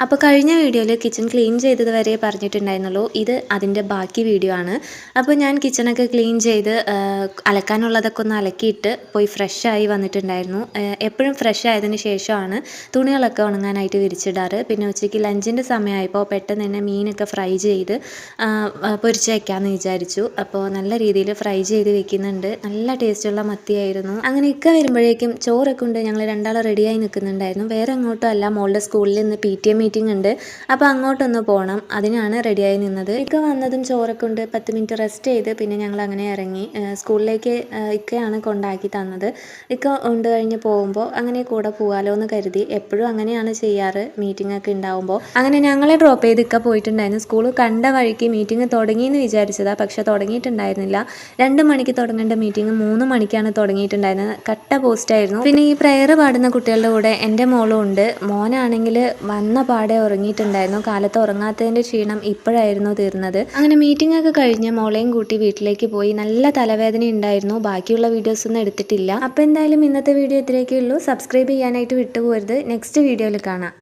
അപ്പോൾ കഴിഞ്ഞ വീഡിയോയിൽ കിച്ചൺ ക്ലീൻ ചെയ്തത് വരെ പറഞ്ഞിട്ടുണ്ടായിരുന്നുള്ളൂ. ഇത് അതിൻ്റെ ബാക്കി വീഡിയോ ആണ്. അപ്പോൾ ഞാൻ കിച്ചണൊക്കെ ക്ലീൻ ചെയ്ത് അലക്കാനുള്ളതൊക്കെ ഒന്ന് അലക്കിയിട്ട് പോയി ഫ്രഷായി വന്നിട്ടുണ്ടായിരുന്നു. എപ്പോഴും ഫ്രഷ് ആയതിന് ശേഷമാണ് തുണികളൊക്കെ ഉണങ്ങാനായിട്ട് വിരിച്ചിടാറ്. പിന്നെ ഉച്ചയ്ക്ക് ലഞ്ചിൻ്റെ സമയമായപ്പോൾ പെട്ടെന്ന് തന്നെ മീനൊക്കെ ഫ്രൈ ചെയ്ത് പൊരിച്ച് വയ്ക്കാമെന്ന് വിചാരിച്ചു. അപ്പോൾ നല്ല രീതിയിൽ ഫ്രൈ ചെയ്ത് വെക്കുന്നുണ്ട്. നല്ല ടേസ്റ്റുള്ള മത്തിയായിരുന്നു. അങ്ങനെ ഇക്ക വരുമ്പോഴേക്കും ചോറൊക്കെ കൊണ്ട് ഞങ്ങൾ രണ്ടാളും റെഡിയായി നിൽക്കുന്നുണ്ടായിരുന്നു. വേറെ എങ്ങോട്ടും അല്ല, മോളുടെ സ്കൂളിൽ നിന്ന് PTA മീറ്റിംഗ് ഉണ്ട്. അപ്പോൾ അങ്ങോട്ടൊന്ന് പോകണം, അതിനാണ് റെഡിയായി നിന്നത്. ഇക്ക വന്നതും ചോറൊക്കെ ഉണ്ട് 10 മിനിറ്റ് റെസ്റ്റ് ചെയ്ത് പിന്നെ ഞങ്ങൾ അങ്ങനെ ഇറങ്ങി. സ്കൂളിലേക്ക് ഇക്കയാണ് കൊണ്ടാക്കി തന്നത്. ഇക്ക ഉണ്ട് കഴിഞ്ഞ് പോകുമ്പോൾ അങ്ങനെ കൂടെ പോകാമല്ലോ എന്ന് കരുതി. എപ്പോഴും അങ്ങനെയാണ് ചെയ്യാറ് മീറ്റിംഗ് ഒക്കെ ഉണ്ടാവുമ്പോൾ. അങ്ങനെ ഞങ്ങളെ ഡ്രോപ്പ് ചെയ്ത് ഇക്ക പോയിട്ടുണ്ടായിരുന്നു. സ്കൂൾ കണ്ട വഴിക്ക് മീറ്റിംഗ് തുടങ്ങിയെന്ന് വിചാരിച്ചതാണ്, പക്ഷെ തുടങ്ങിയിട്ടുണ്ടായിരുന്നില്ല. 2 മണിക്ക് തുടങ്ങേണ്ട മീറ്റിംഗ് 3 മണിക്കാണ് തുടങ്ങിയിട്ടുണ്ടായിരുന്നത്. കട്ട പോസ്റ്റായിരുന്നു. പിന്നെ ഈ പ്രയർ പാടുന്ന കുട്ടികളുടെ കൂടെ എൻ്റെ മോളും ഉണ്ട്. മോനാണെങ്കിൽ വന്ന പാടെ ഉറങ്ങിയിട്ടുണ്ടായിരുന്നു. കാലത്ത് ഉറങ്ങാത്തതിൻ്റെ ക്ഷീണം ഇപ്പോഴായിരുന്നു തീർന്നത്. അങ്ങനെ മീറ്റിംഗ് ഒക്കെ കഴിഞ്ഞ് മോളെയും കൂട്ടി വീട്ടിലേക്ക് പോയി. നല്ല തലവേദന ഉണ്ടായിരുന്നു. ബാക്കിയുള്ള വീഡിയോസ് ഒന്നും എടുത്തിട്ടില്ല. അപ്പോൾ എന്തായാലും ഇന്നത്തെ വീഡിയോ ഇത്രയൊക്കെ ഉള്ളൂ. സബ്സ്ക്രൈബ് ചെയ്യാനായിട്ട് വിട്ടുപോകരുത്. നെക്സ്റ്റ് വീഡിയോയിൽ കാണാം.